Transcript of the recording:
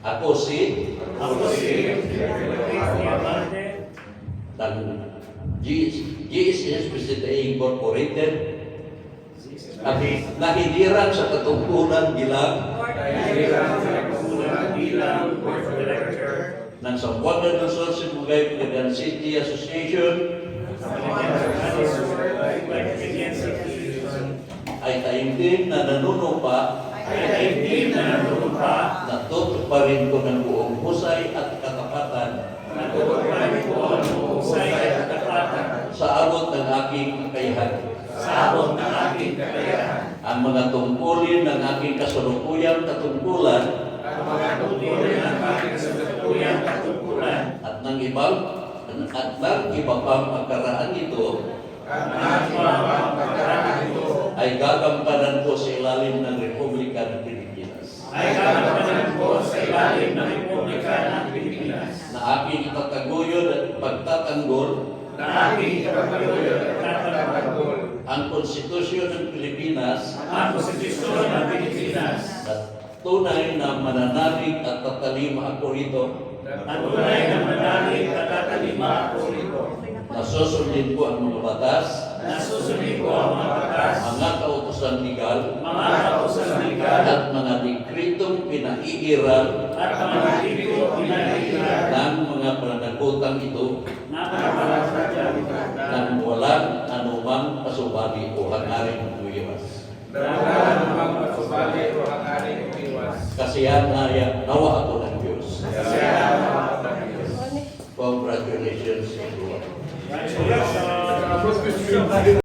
Ako si dan GSS Presidente Incorporated at nahidiran sa katungkulan bilang Board of Director ng Sambuanga del Sur Sibugay Pilipinan City Association ay taimtim na nanunumpa na tutok pa rin ko ng buong husay at katapatan sa abot ng aking kakayahan. Ang mga tungkulin ng aking kasalukuyang katungkulan at ng iba pang pagkaraan ito ay gagampanan ko sa ilalim ng Republika ng Pilipinas. Na aking itataguyod at pagtatanggol ang Konstitusyon ng Pilipinas at tunay na mananalig at tatalima ako rito. Nasusundin ko ang mga batas, mga kautusan legal, at mga dekretong pinaiiral ng mga pananagutang ito nang walang anumang pasubali o hangaring umiwas. Kasihan na nawa ako